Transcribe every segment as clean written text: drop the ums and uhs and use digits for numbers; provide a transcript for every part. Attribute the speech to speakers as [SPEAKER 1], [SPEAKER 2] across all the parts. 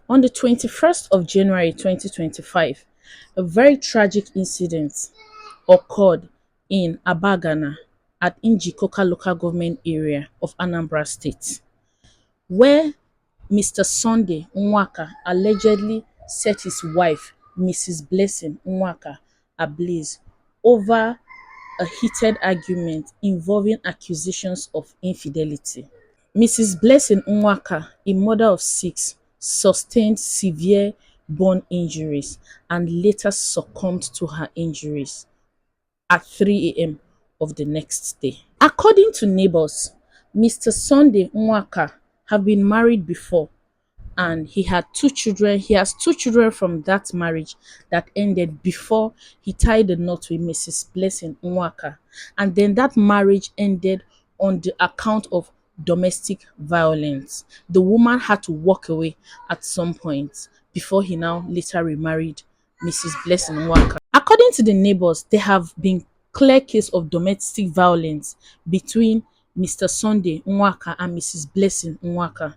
[SPEAKER 1] On the 21st of January 2025, a very tragic incident occurred in Abagana at Njikoka local government area of Anambra State, where Mr. Sunday Nwaka allegedly set his wife, Mrs. Blessing Nwaka Ablaze, over a heated argument involving accusations of infidelity. Mrs. Blessing Nwaka, a mother of six, sustained severe burn injuries and later succumbed to her injuries at 3 a.m. of the next day. According to neighbors, Mr. Sunday Nwaka have been married before and he had two children. He has two children from that marriage that ended before he tied the knot with Mrs. Blessing Nwaka. And then that marriage ended on the account of domestic violence. The woman had to walk away at some point before he now later remarried Mrs. Blessing Nwaka. According to the neighbors, there have been clear case of domestic violence between Mr. Sunday Nwaka and Mrs. Blessing Nwaka,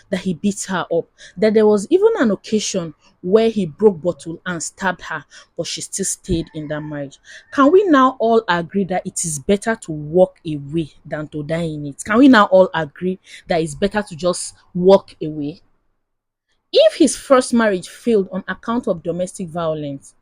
[SPEAKER 1] that he beat her up, that there was even an occasion where he broke bottle and stabbed her, but she still stayed in that marriage. Can we now all agree that it is better to walk away than to die in it? Can we now all agree that it's better to just walk away? If his first marriage failed on account of domestic violence,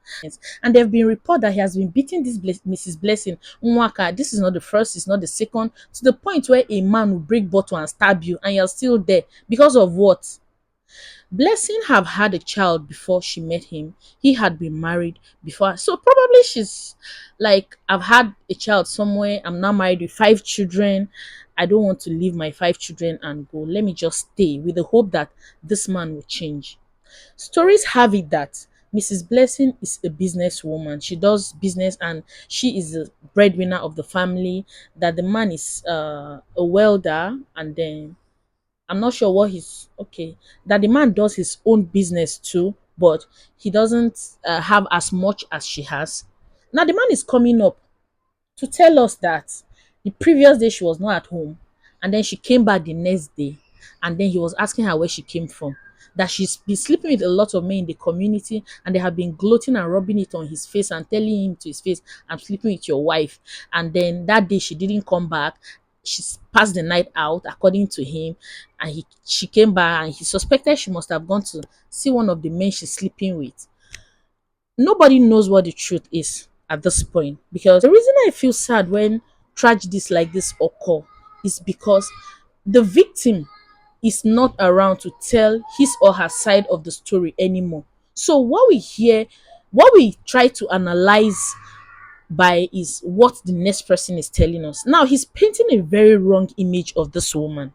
[SPEAKER 1] and there have been reports that he has been beating this Mrs. Blessing Nwaka, this is not the first, it's not the second, to the point where a man will break bottle and stab you and you're still there because of what? Blessing have had a child before she met him. He had been married before. So probably she's like, I've had a child somewhere. I'm now married with five children. I don't want to leave my five children and go. Let me just stay with the hope that this man will change. Stories have it that Mrs. Blessing is a businesswoman. She does business and she is the breadwinner of the family. That the man is a welder, and then I'm not sure what he's okay. That the man does his own business too, but he doesn't have as much as she has. Now the man is coming up to tell us that the previous day she was not at home, and then she came back the next day, and then he was asking her where she came from. That she's been sleeping with a lot of men in the community, and they have been gloating and rubbing it on his face and telling him to his face, I'm sleeping with your wife. And then that day she didn't come back. She passed the night out, according to him, and she came back and he suspected she must have gone to see one of the men she's sleeping with. Nobody knows what the truth is at this point, because the reason I feel sad when tragedies like this occur is because the victim is not around to tell his or her side of the story anymore. So what we hear, what we try to analyze by is what the next person is telling us. Now he's painting a very wrong image of this woman.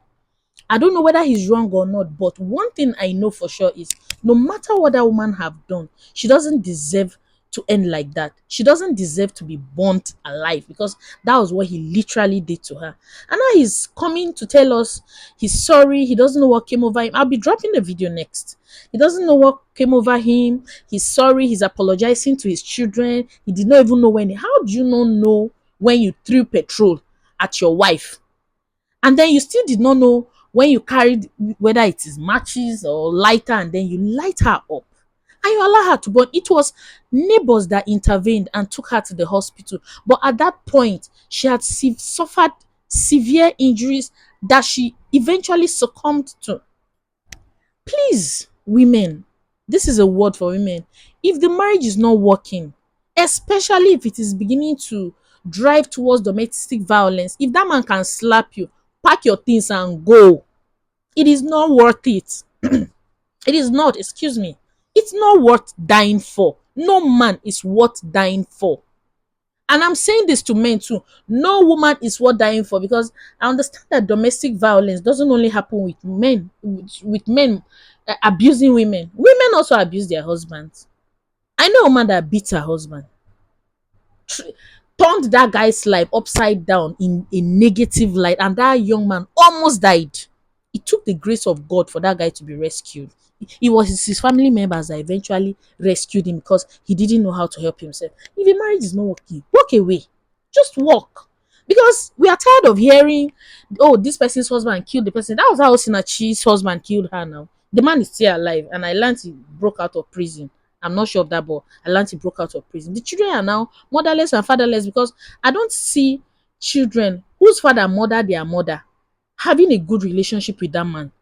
[SPEAKER 1] I don't know whether he's wrong or not, but one thing I know for sure is no matter what that woman have done, she doesn't deserve to end like that. She doesn't deserve to be burnt alive, because that was what he literally did to her. And now he's coming to tell us he's sorry, he doesn't know what came over him. I'll be dropping the video next. He doesn't know what came over him. He's sorry, he's apologizing to his children. He did not even know when. How do you not know when you threw petrol at your wife? And then you still did not know when you carried, whether it is matches or lighter, and then you light her up and you allow her to burn. It was neighbors that intervened and took her to the hospital, but at that point she had suffered severe injuries that she eventually succumbed to. Please, women, this is a word for women. If the marriage is not working, especially if it is beginning to drive towards domestic violence, if that man can slap you, pack your things and go. It is not worth it. It is not, excuse me. It's not worth dying for. No man is worth dying for. And I'm saying this to men too. No woman is worth dying for, because I understand that domestic violence doesn't only happen with men, with men abusing women. Women also abuse their husbands. I know a woman that beats her husband, turned that guy's life upside down in a negative light, and that young man almost died. It took the grace of God for that guy to be rescued. It was his family members that eventually rescued him, because he didn't know how to help himself. If a marriage is not working, walk away. Just walk. Because we are tired of hearing, oh, this person's husband killed the person. That was how Sinachi's husband killed her now. The man is still alive, and I learned he broke out of prison. I'm not sure of that, but I learned he broke out of prison. The children are now motherless and fatherless because I don't see children whose father murdered their mother having a good relationship with that man.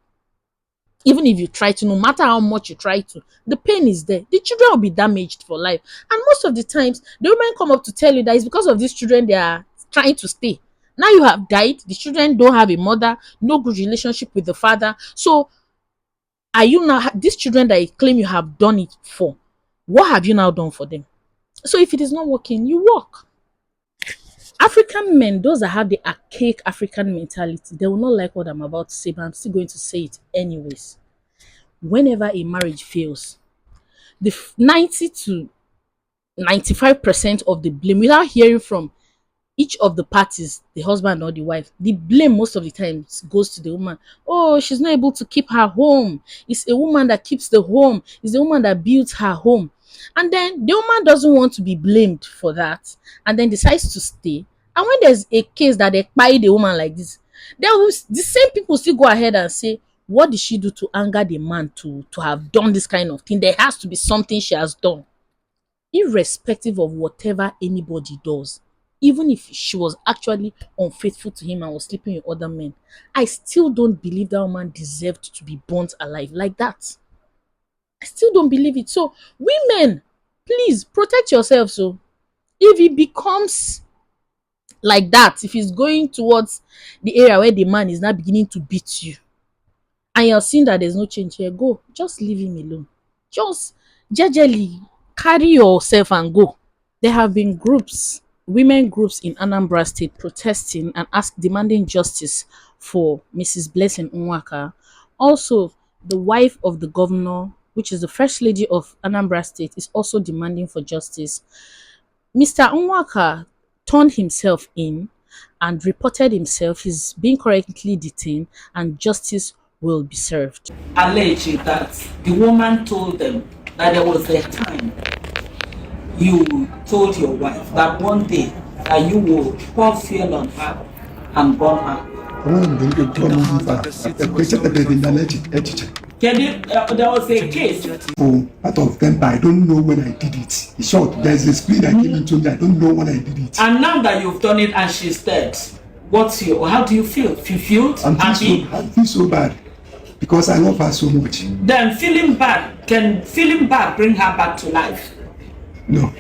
[SPEAKER 1] Even if you try to, no matter how much you try to, the pain is there. The children will be damaged for life. And most of the times, the women come up to tell you that it's because of these children they are trying to stay. Now you have died, the children don't have a mother, no good relationship with the father. So are you now, these children that you claim you have done it for, what have you now done for them? So if it is not working, you walk. African men, those that have the archaic African mentality, they will not like what I'm about to say, but I'm still going to say it anyways. Whenever a marriage fails, the 90 to 95% of the blame, without hearing from each of the parties, the husband or the wife, the blame most of the time goes to the woman. Oh, she's not able to keep her home. It's a woman that keeps the home. It's the woman that builds her home. And then the woman doesn't want to be blamed for that and then decides to stay. And when there's a case that they buy the woman like this, the same people still go ahead and say, what did she do to anger the man to have done this kind of thing? There has to be something she has done. Irrespective of whatever anybody does, even if she was actually unfaithful to him and was sleeping with other men, I still don't believe that woman deserved to be burnt alive like that. I still don't believe it. So, women, please protect yourselves. So, if it becomes like that, if it's going towards the area where the man is now beginning to beat you, and you're seeing that there's no change here, go. Just leave him alone. Just jejely carry yourself and go. There have been groups, women groups in Anambra State protesting and demanding justice for Mrs. Blessing Nwaka. Also, the wife of the governor, which is the first lady of Anambra State, is also demanding for justice. Mr. Nwaka turned himself in and reported himself. He's being currently detained and justice will be served.
[SPEAKER 2] Alleged that the woman told them that there was a time you told your wife that one day that you will pour fuel on her and burn her. There was a case.
[SPEAKER 3] Oh, out of them, but I don't know when I did it. In short, there's a spirit that came into me. I don't know when I did it.
[SPEAKER 2] And now that you've done it and she's dead, how do you feel? Fulfilled?
[SPEAKER 3] I feel so bad because I love her so much.
[SPEAKER 2] Then can feeling bad bring her back to life?
[SPEAKER 3] No.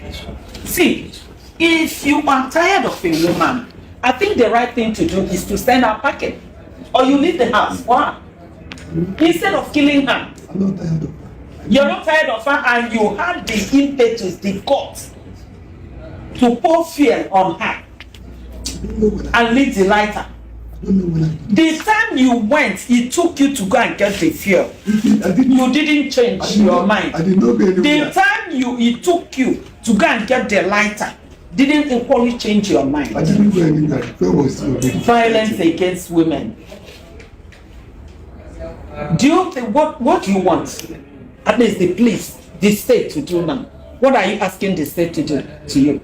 [SPEAKER 2] See, if you are tired of a woman, I think the right thing to do is to send her packing. Or you leave the house. Why? Instead of killing her.
[SPEAKER 3] I'm not tired of her.
[SPEAKER 2] You're not tired of her and you had the impetus, the guts to pour fuel on her and leave the lighter. The time you went, it took you to go and get the fuel. You didn't change your mind. The time it took you to go and get the lighter didn't equally change your mind.
[SPEAKER 3] I didn't go anywhere.
[SPEAKER 2] Violence against women. Do you think what do you want? At least the state to do now. What are you asking the state to do to you?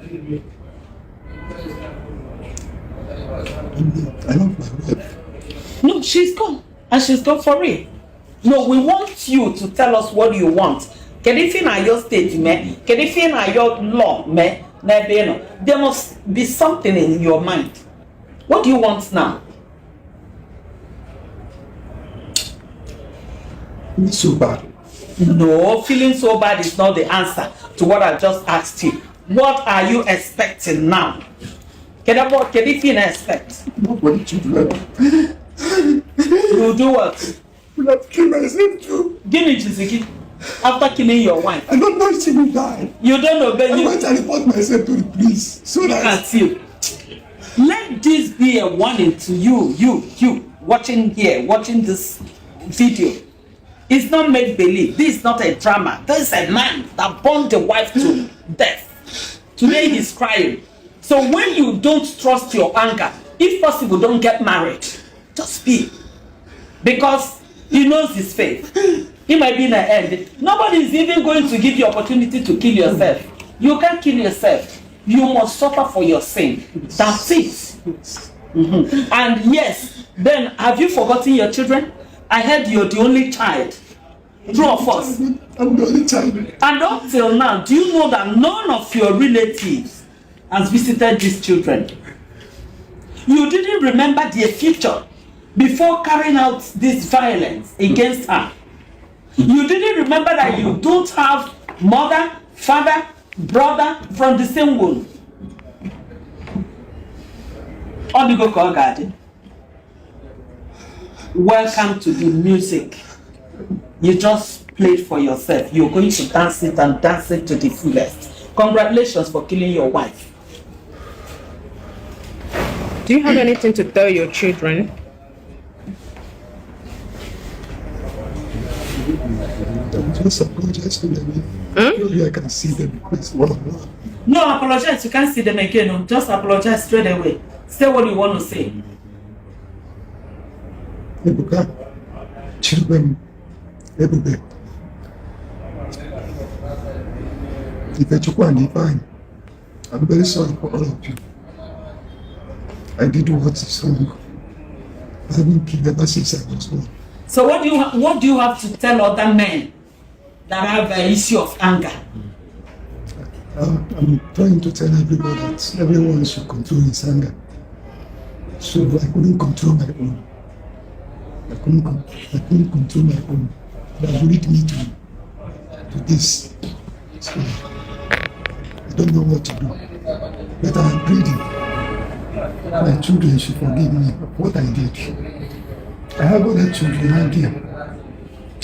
[SPEAKER 3] I love my wife.
[SPEAKER 2] No, she's gone. And she's gone for real. No, we want you to tell us what you want. Can you feel your state, man? Can you feel your law, man? There must be something in your mind. What do you want now?
[SPEAKER 3] It's so bad.
[SPEAKER 2] No, feeling so bad is not the answer to what I just asked you. What are you expecting now? Can you feel expect?
[SPEAKER 3] Nobody children.
[SPEAKER 2] You do what?
[SPEAKER 3] You have killed myself too.
[SPEAKER 2] Give me Chiziki. After killing your wife.
[SPEAKER 3] I don't know if she will die.
[SPEAKER 2] You don't know, but
[SPEAKER 3] I want to report myself to the police. So
[SPEAKER 2] look at you. Let this be a warning to you watching this video. It's not make believe. This is not a drama. This is a man that burned the wife to death. Today he's crying. So when you don't trust your anger, if possible, don't get married. Just be. Because he knows his faith. He might be in the end. Nobody is even going to give you opportunity to kill yourself. You can't kill yourself. You must suffer for your sin. That's it. Mm-hmm. And yes, then have you forgotten your children? I heard you're the only child. True or false?
[SPEAKER 3] I'm the only child.
[SPEAKER 2] And up till now, do you know that none of your relatives has visited these children? You didn't remember their future before carrying out this violence against her. You didn't remember that you don't have mother, father, brother from the same womb. Odigo Kogadi. Welcome to the music. You just played for yourself. You're going to dance it and dance it to the fullest. Congratulations for killing your wife.
[SPEAKER 4] Do you have anything to tell your children?
[SPEAKER 3] I'm just apologize to them. Maybe I can see them because one on one.
[SPEAKER 2] No, apologize. You can't see them again. No. Just apologize straight away. Say what you want to say.
[SPEAKER 3] Ebuka, children, everywhere. Ifechukwu and Ifeanyi, I'm very sorry for all of you. I did what is wrong. I haven't killed ever since I was born.
[SPEAKER 2] So what do you have to tell other men that have an issue of anger?
[SPEAKER 3] I'm trying to tell everybody that everyone should control his anger. So I couldn't control my own. I couldn't control my own. That lead me to this. So I don't know what to do. But I'm pleading. My children should forgive me for what I did. I have other children out there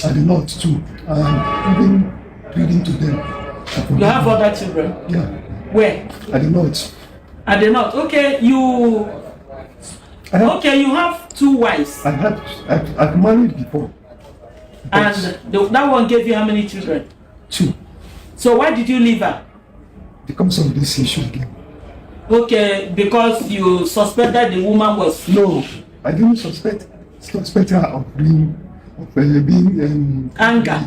[SPEAKER 3] at the north too. I'm even pleading to them.
[SPEAKER 2] You have other children?
[SPEAKER 3] Yeah.
[SPEAKER 2] Where?
[SPEAKER 3] At the north.
[SPEAKER 2] At the north. Okay, you have two wives.
[SPEAKER 3] I've married before.
[SPEAKER 2] And that one gave you how many children?
[SPEAKER 3] 2.
[SPEAKER 2] So why did you leave her?
[SPEAKER 3] Because of this issue again.
[SPEAKER 2] Okay, because you suspected the woman was...
[SPEAKER 3] No, I didn't suspect her of being
[SPEAKER 2] anger.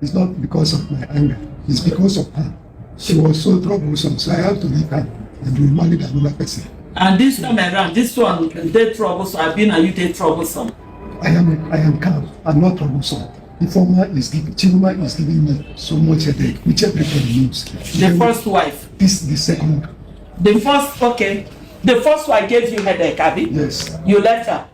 [SPEAKER 3] It's not because of my anger. It's because of her. She was so troublesome, so I had to leave her and remarry another person.
[SPEAKER 2] And this time around, this one, they troublesome. I've been, and you they troublesome.
[SPEAKER 3] I am calm. I'm not troublesome. The former is giving, Chiduma is giving me so much headache, which everybody knows.
[SPEAKER 2] The first wife.
[SPEAKER 3] This is the second one.
[SPEAKER 2] The first, okay. The first one gave you headache, Abby?
[SPEAKER 3] Yes.
[SPEAKER 2] You left her.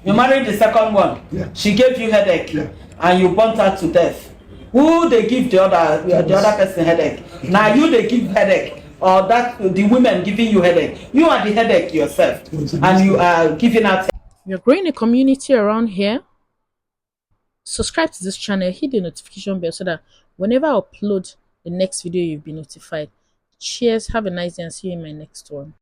[SPEAKER 2] You married the second one.
[SPEAKER 3] Yeah.
[SPEAKER 2] She gave you headache.
[SPEAKER 3] Yeah.
[SPEAKER 2] And you burnt her to death. Who they give the other person headache? Now you they give headache. Or that the women giving you headache. You are the headache yourself. And you are giving out.
[SPEAKER 1] You're growing a community around here. Subscribe to this channel, hit the notification bell so that whenever I upload the next video, you'll be notified. Cheers, have a nice day and see you in my next one.